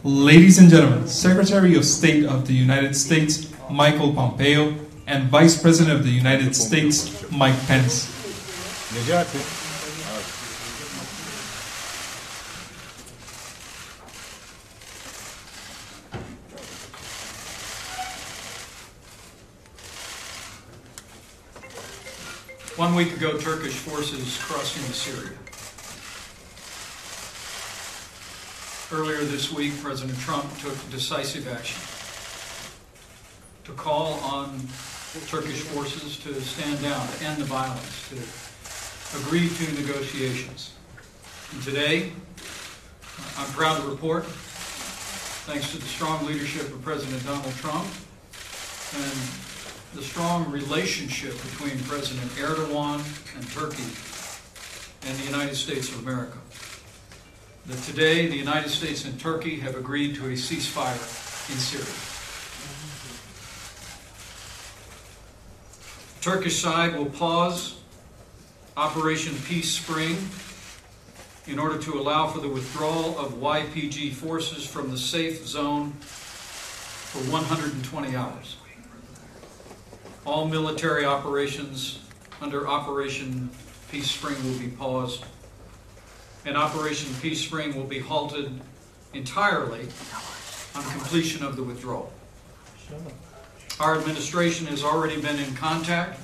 Ladies and gentlemen, Secretary of State of the United States, Michael Pompeo, and Vice President of the United States, Mike Pence. One week ago, Turkish forces crossed into Syria. Earlier this week, President Trump took decisive action to call on Turkish forces to stand down, to end the violence, to agree to negotiations. And today, I'm proud to report, thanks to the strong leadership of President Donald Trump and the strong relationship between President Erdogan and Turkey and the United States of America, that today the United States and Turkey have agreed to a ceasefire in Syria. The Turkish side will pause Operation Peace Spring in order to allow for the withdrawal of YPG forces from the safe zone for 120 hours. All military operations under Operation Peace Spring will be paused, and Operation Peace Spring will be halted entirely on completion of the withdrawal. Our administration has already been in contact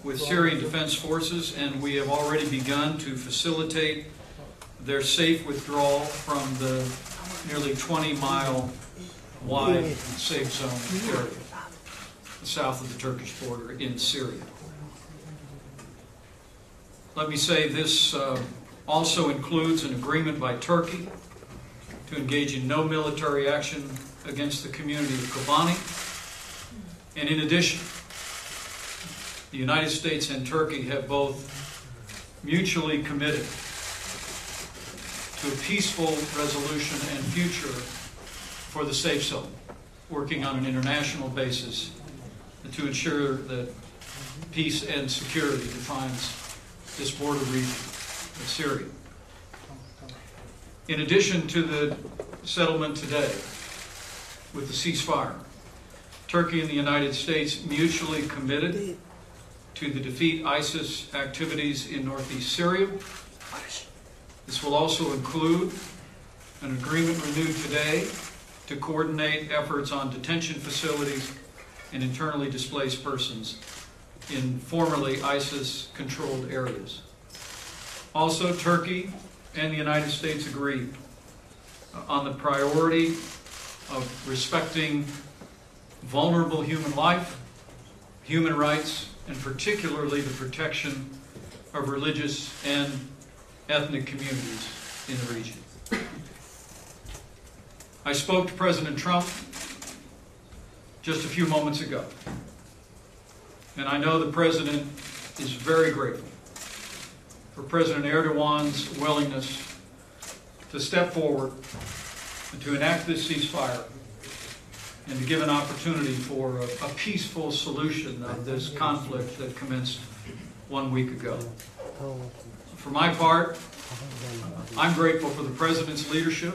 with Syrian Defense Forces, and we have already begun to facilitate their safe withdrawal from the nearly 20-mile wide safe zone area south of the Turkish border in Syria. Let me say this also includes an agreement by Turkey to engage in no military action against the community of Kobani. And in addition, the United States and Turkey have both mutually committed to a peaceful resolution and future for the safe zone, working on an international basis to ensure that peace and security defines this border region of Syria. In addition to the settlement today with the ceasefire, Turkey and the United States mutually committed to the defeat ISIS activities in northeast Syria. This will also include an agreement renewed today to coordinate efforts on detention facilities and internally displaced persons in formerly ISIS-controlled areas. Also, Turkey and the United States agreed on the priority of respecting vulnerable human life, human rights, and particularly the protection of religious and ethnic communities in the region. I spoke to President Trump just a few moments ago, and I know the President is very grateful for President Erdogan's willingness to step forward and to enact this ceasefire and to give an opportunity for a peaceful solution of this conflict that commenced 1 week ago. For my part, I'm grateful for the President's leadership.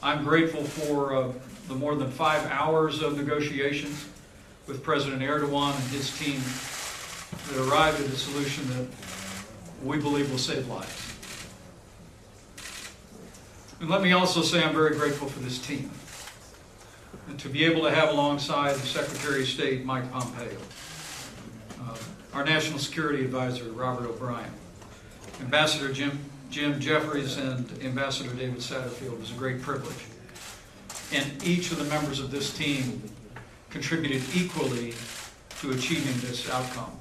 I'm grateful for the more than 5 hours of negotiations with President Erdogan and his team that arrived at a solution that we believe will save lives. And let me also say I'm very grateful for this team, and to be able to have alongside the Secretary of State, Mike Pompeo, our National Security Advisor, Robert O'Brien, Ambassador Jim Jeffries, and Ambassador David Satterfield. Was a great privilege. And each of the members of this team contributed equally to achieving this outcome,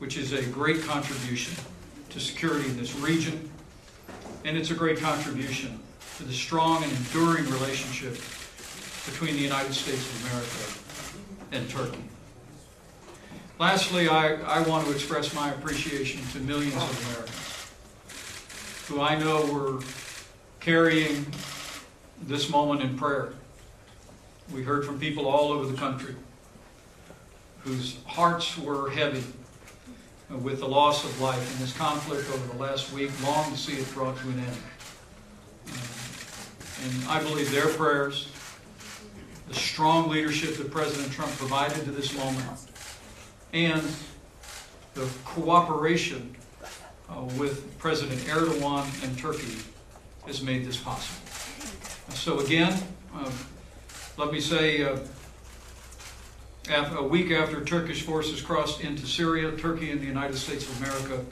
which is a great contribution to security in this region, and it's a great contribution to the strong and enduring relationship between the United States of America and Turkey. Lastly, I want to express my appreciation to millions of Americans who I know were carrying this moment in prayer. We heard from people all over the country whose hearts were heavy with the loss of life in this conflict over the last week, long to see it brought to an end. And I believe their prayers, the strong leadership that President Trump provided to this moment, and the cooperation with President Erdogan and Turkey has made this possible. So again, let me say, a week after Turkish forces crossed into Syria, Turkey and the United States of America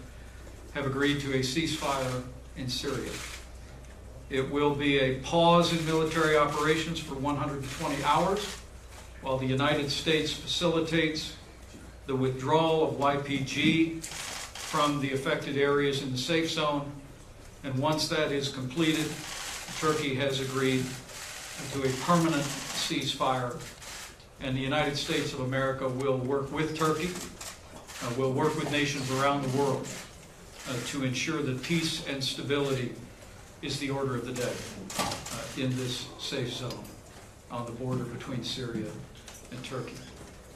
have agreed to a ceasefire in Syria. It will be a pause in military operations for 120 hours while the United States facilitates the withdrawal of YPG from the affected areas in the safe zone. And once that is completed, Turkey has agreed to a permanent ceasefire, and the United States of America will work with Turkey, will work with nations around the world to ensure that peace and stability is the order of the day in this safe zone on the border between Syria and Turkey.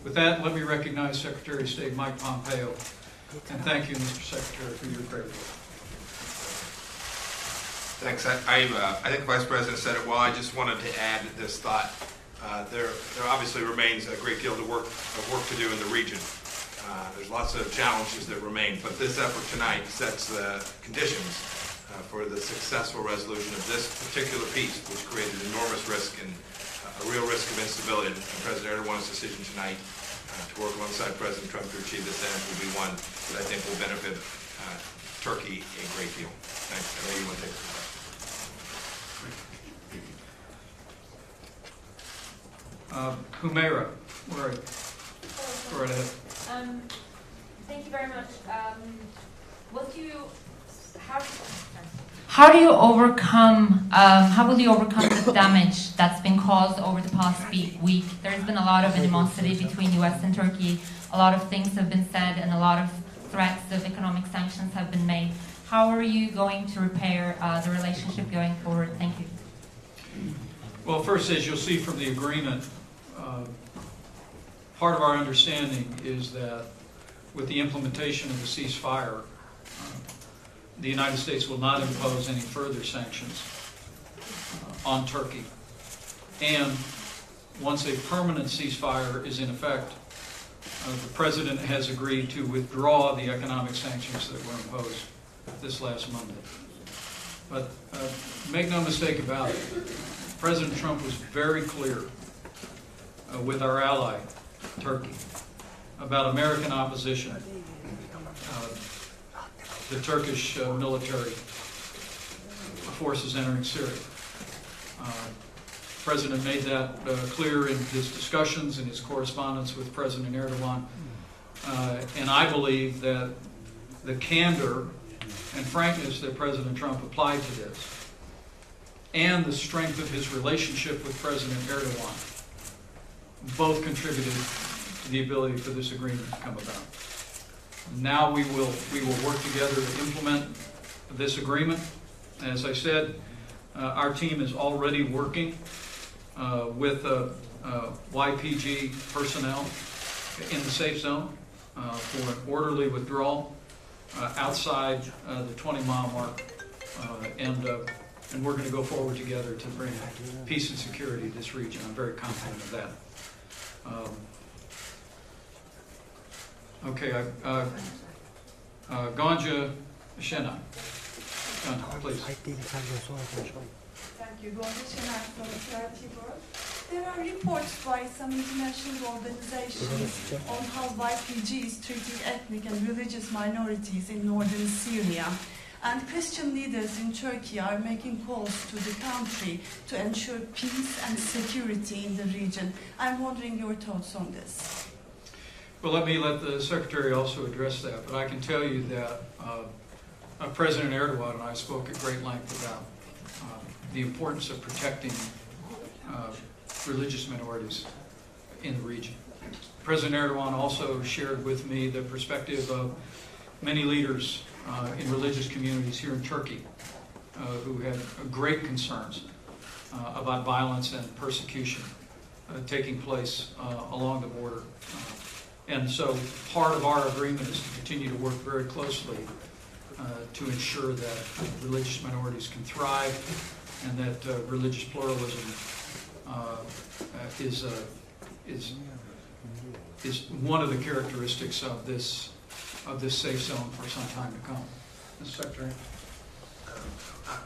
With that, let me recognize Secretary of State Mike Pompeo, and thank you, Mr. Secretary, for your great work. Thanks. I think the Vice President said it well. I just wanted to add this thought. There obviously remains a great deal of work to do in the region. There's lots of challenges that remain, but this effort tonight sets the conditions for the successful resolution of this particular piece, which created enormous risk and a real risk of instability. And President Erdogan's decision tonight to work alongside President Trump to achieve this end will be one that I think will benefit Turkey a great deal. Thanks. I know you want to take some questions. Humaira, go right ahead. Thank you very much. How will you overcome the damage that's been caused over the past week? There's been a lot of animosity between US and Turkey. A lot of things have been said and a lot of threats of economic sanctions have been made. How are you going to repair the relationship going forward? Thank you. Well, first, as you'll see from the agreement, part of our understanding is that with the implementation of the ceasefire, the United States will not impose any further sanctions on Turkey. And once a permanent ceasefire is in effect, the President has agreed to withdraw the economic sanctions that were imposed this last Monday. But make no mistake about it, President Trump was very clear with our ally, Turkey, about American opposition to Turkish military forces entering Syria. The President made that clear in his discussions and his correspondence with President Erdogan. And I believe that the candor and frankness that President Trump applied to this, and the strength of his relationship with President Erdogan, both contributed to the ability for this agreement to come about. Now we will work together to implement this agreement. As I said, our team is already working with YPG personnel in the safe zone for an orderly withdrawal outside the 20-mile mark, and we're going to go forward together to bring peace and security to this region. I'm very confident of that. Gonja Shena. Gonja, please. Thank you. Gonja Shena from Creative World. There are reports by some international organizations on how YPG is treating ethnic and religious minorities in northern Syria. And Christian leaders in Turkey are making calls to the country to ensure peace and security in the region. I'm wondering your thoughts on this. Well, let me let the Secretary also address that, but I can tell you that President Erdogan and I spoke at great length about the importance of protecting religious minorities in the region. President Erdogan also shared with me the perspective of many leaders in religious communities here in Turkey who have great concerns about violence and persecution taking place along the border. And so part of our agreement is to continue to work very closely to ensure that religious minorities can thrive and that religious pluralism is one of the characteristics of this safe zone for some time to come. Mr. Secretary.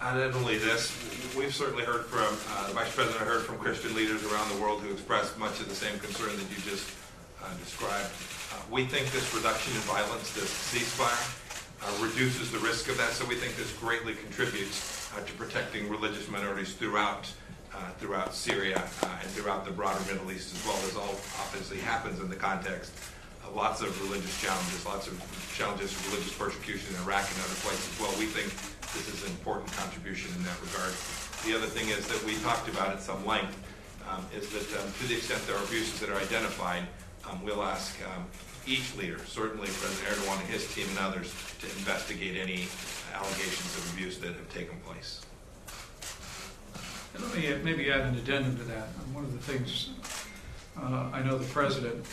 Not only this, we've certainly heard from, the Vice President heard from Christian leaders around the world who expressed much of the same concern that you just described. We think this reduction in violence, this ceasefire, reduces the risk of that, so we think this greatly contributes to protecting religious minorities throughout Syria and throughout the broader Middle East, as well as all obviously happens in the context of lots of religious challenges, lots of challenges of religious persecution in Iraq and other places as well. We think this is an important contribution in that regard. The other thing is that we talked about at some length is that to the extent there are abuses that are identified, we'll ask each leader, certainly President Erdogan and his team and others, to investigate any allegations of abuse that have taken place. And let me maybe add an addendum to that. One of the things I know the President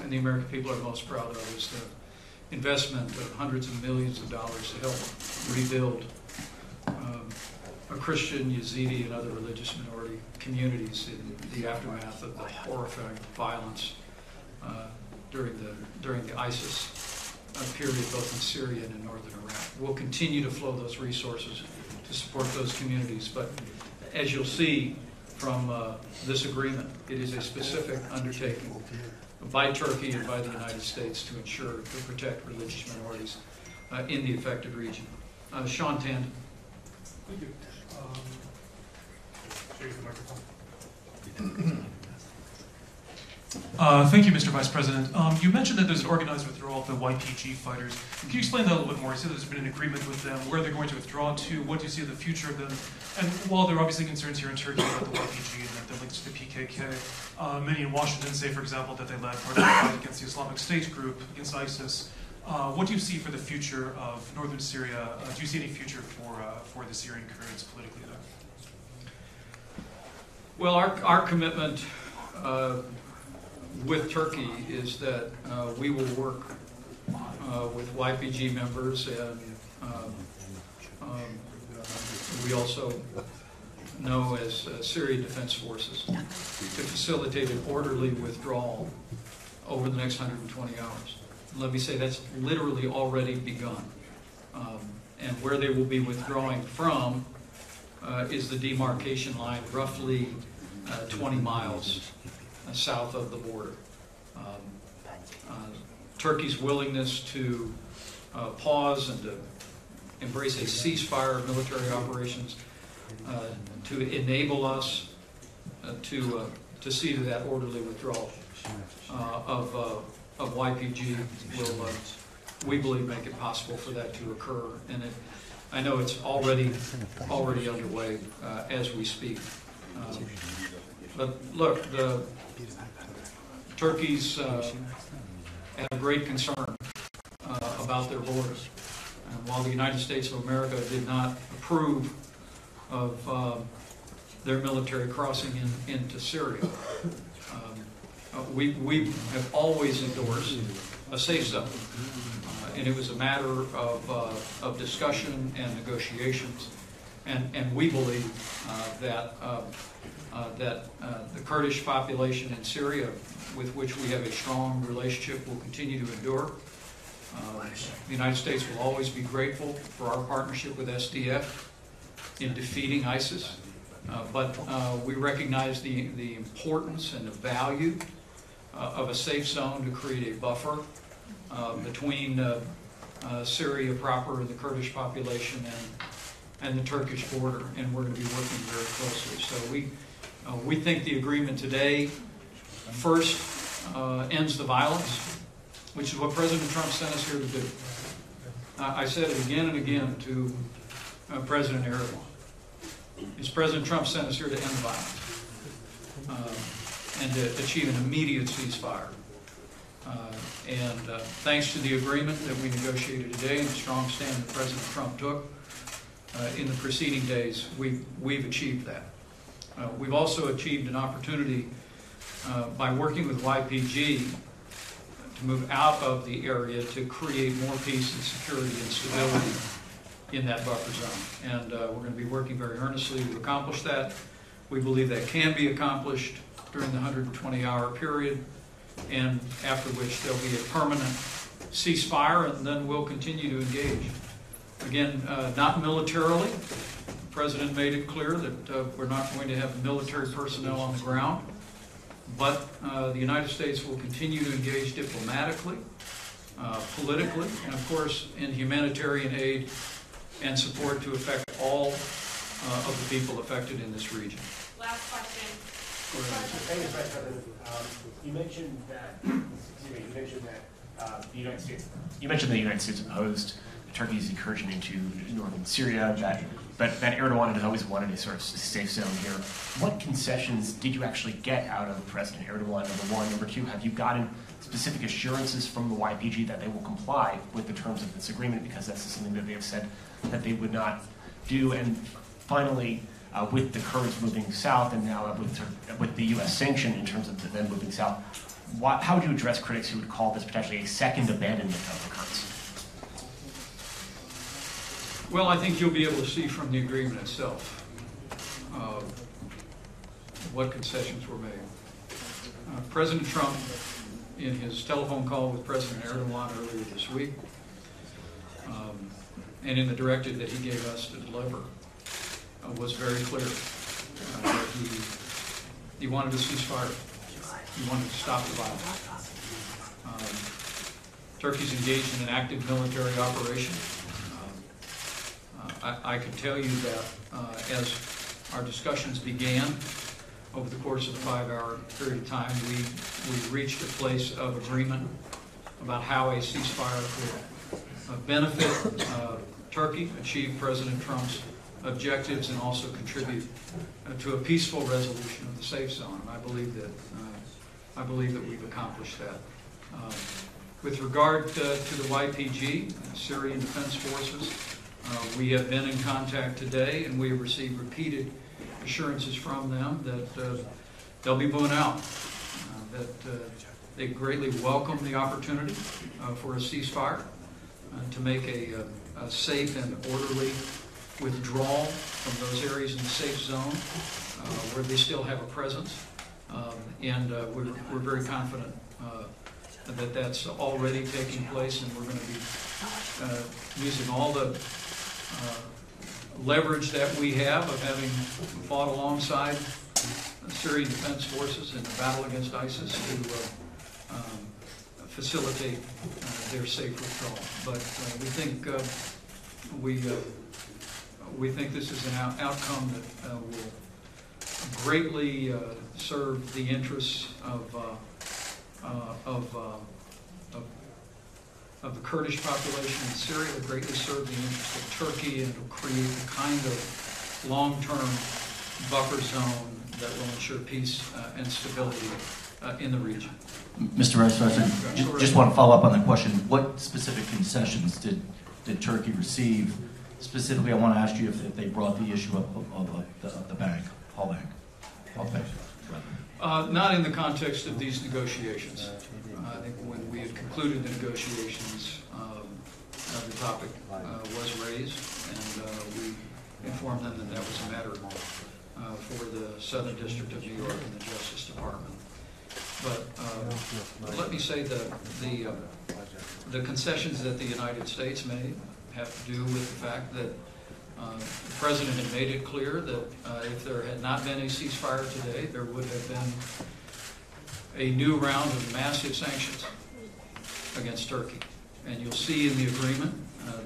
and the American people are most proud of is the investment of hundreds of millions of dollars to help rebuild Christian, Yazidi, and other religious minority communities in the aftermath of the horrifying violence during the ISIS period, both in Syria and in northern Iraq. We'll continue to flow those resources to support those communities, but as you'll see from this agreement, it is a specific undertaking by Turkey and by the United States to ensure to protect religious minorities in the affected region. Sean Tand. Thank you. Here's the microphone. Thank you, Mr. Vice President. You mentioned that there's an organized withdrawal of the YPG fighters. Can you explain that a little bit more? You said there's been an agreement with them, where they're going to withdraw to, what do you see the future of them? And while there are obviously concerns here in Turkey about the YPG and their links to the PKK, many in Washington say, for example, that they led part of the fight against the Islamic State group, against ISIS. What do you see for the future of northern Syria? Do you see any future for the Syrian Kurds politically there? Well, our commitment with Turkey is that we will work with YPG members, and we also know as Syrian Defense Forces to facilitate an orderly withdrawal over the next 120 hours. Let me say that's literally already begun. And where they will be withdrawing from is the demarcation line, roughly 20 miles south of the border. Turkey's willingness to pause and to embrace a ceasefire of military operations to enable us to see to that orderly withdrawal of YPG will, we believe, make it possible for that to occur. And I know it's already underway as we speak. But look, Turkey's have great concern about their borders. And while the United States of America did not approve of their military crossing into Syria, we have always endorsed a safe zone. And it was a matter of discussion and negotiations. And we believe that the Kurdish population in Syria, with which we have a strong relationship, will continue to endure. The United States will always be grateful for our partnership with SDF in defeating ISIS. But we recognize the importance and the value of a safe zone to create a buffer between Syria proper and the Kurdish population and the Turkish border, and we're going to be working very closely. So we think the agreement today first ends the violence, which is what President Trump sent us here to do. I said it again and again to President Erdogan. It's President Trump sent us here to end violence and to achieve an immediate ceasefire. Thanks to the agreement that we negotiated today and the strong stand that President Trump took in the preceding days, we've achieved that. We've also achieved an opportunity by working with YPG to move out of the area to create more peace and security and stability in that buffer zone. And we're going to be working very earnestly to accomplish that. We believe that can be accomplished during the 120-hour period, and after which there'll be a permanent ceasefire, and then we'll continue to engage. Again, not militarily. The President made it clear that we're not going to have military personnel on the ground, but the United States will continue to engage diplomatically, politically, and of course in humanitarian aid and support to affect all of the people affected in this region. Last question. Thank you, Vice President. You mentioned that the United States. You mentioned the United States opposed Turkey's incursion into northern Syria. But Erdogan has always wanted a sort of safe zone here. What concessions did you actually get out of President Erdogan? Number one. Number two, have you gotten specific assurances from the YPG that they will comply with the terms of this agreement? Because that's something that they have said that they would not do. And finally, with the Kurds moving south, and now with the U.S. sanction in terms of them moving south, how would you address critics who would call this potentially a second abandonment of the Kurds? Well, I think you'll be able to see from the agreement itself what concessions were made. President Trump, in his telephone call with President Erdogan earlier this week, and in the directive that he gave us to deliver, was very clear that he wanted a ceasefire. He wanted to stop the violence. Turkey's engaged in an active military operation. I can tell you that as our discussions began over the course of a 5-hour period of time, we reached a place of agreement about how a ceasefire could benefit Turkey, achieve President Trump's objectives, and also contribute to a peaceful resolution of the safe zone. And I believe that we've accomplished that. With regard to the YPG, Syrian Defense Forces, we have been in contact today, and we have received repeated assurances from them that they'll be moving out, that they greatly welcome the opportunity for a ceasefire, to make a safe and orderly withdrawal from those areas in the safe zone where they still have a presence. And we're very confident that that's already taking place, and we're going to be using all the leverage that we have of having fought alongside Syrian Defense Forces in the battle against ISIS to facilitate their safe withdrawal. But we think this is an outcome that will greatly serve the interests of the Kurdish population in Syria, will greatly serve the interests of Turkey, and it will create the kind of long-term buffer zone that will ensure peace and stability in the region. Mr. Vice President, just want to follow up on that question. What specific concessions did Turkey receive? Specifically, I want to ask you if they brought the issue up of the bank, Hall Bank. Not in the context of these negotiations. I think when we had concluded the negotiations, the topic was raised, and we informed them that was a matter for the Southern District of New York and the Justice Department. But let me say that the concessions that the United States made have to do with the fact that the President had made it clear that if there had not been a ceasefire today, there would have been a new round of massive sanctions against Turkey. And you'll see in the agreement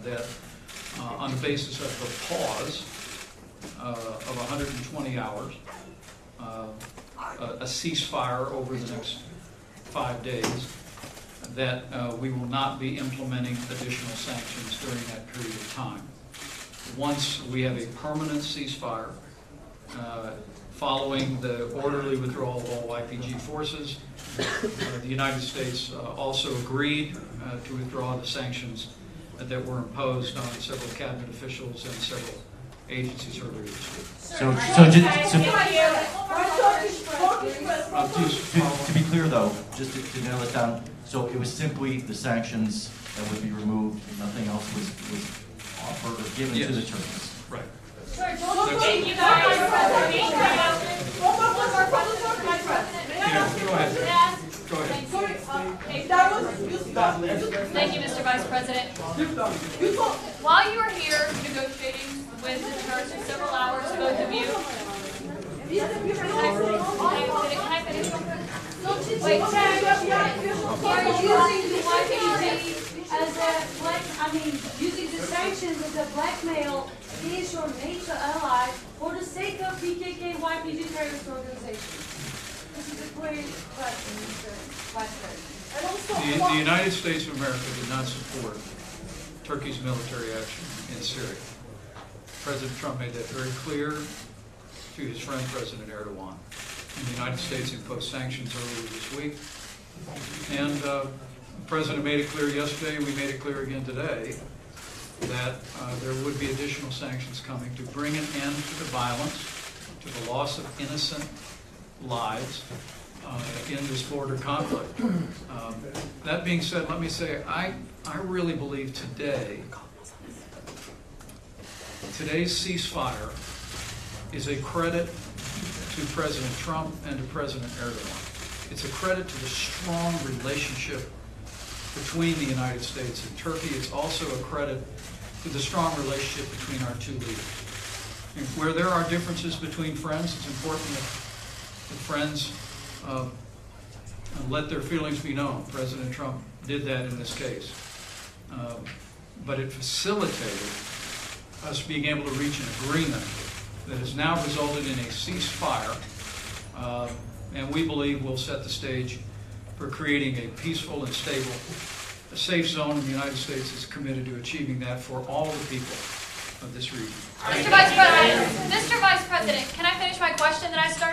that on the basis of the pause of 120 hours, a ceasefire over the next 5 days, that we will not be implementing additional sanctions during that period of time. Once we have a permanent ceasefire, following the orderly withdrawal of all YPG forces, the United States also agreed to withdraw the sanctions that were imposed on several cabinet officials and several agencies earlier this week. To be clear, though, just to nail it down, so it was simply the sanctions that would be removed, nothing else was offered or given to the Turks. Right. Thank you guys. Go ahead. Go ahead. Thank you, Mr. Vice President. While you were here negotiating with the Turks for several hours, both of you, can I finish? Wait, are you using the YPG as using the sanctions as a blackmail against your NATO ally for the sake of PKK YPG terrorist organization? This is a clear question, Mr. Vice President. The United States of America did not support Turkey's military action in Syria. President Trump made that very clear to his friend President Erdogan. And the United States imposed sanctions earlier this week. And the President made it clear yesterday, we made it clear again today, that there would be additional sanctions coming to bring an end to the violence, to the loss of innocent lives in this border conflict. That being said, let me say, I really believe today's ceasefire is a credit to President Trump and to President Erdogan. It's a credit to the strong relationship between the United States and Turkey. It's also a credit to the strong relationship between our two leaders. And where there are differences between friends, it's important that the friends let their feelings be known. President Trump did that in this case. But it facilitated us being able to reach an agreement that has now resulted in a ceasefire, and we believe will set the stage for creating a peaceful and stable, a safe zone, and the United States is committed to achieving that for all the people of this region. Mr. Vice President, can I finish my question that I started?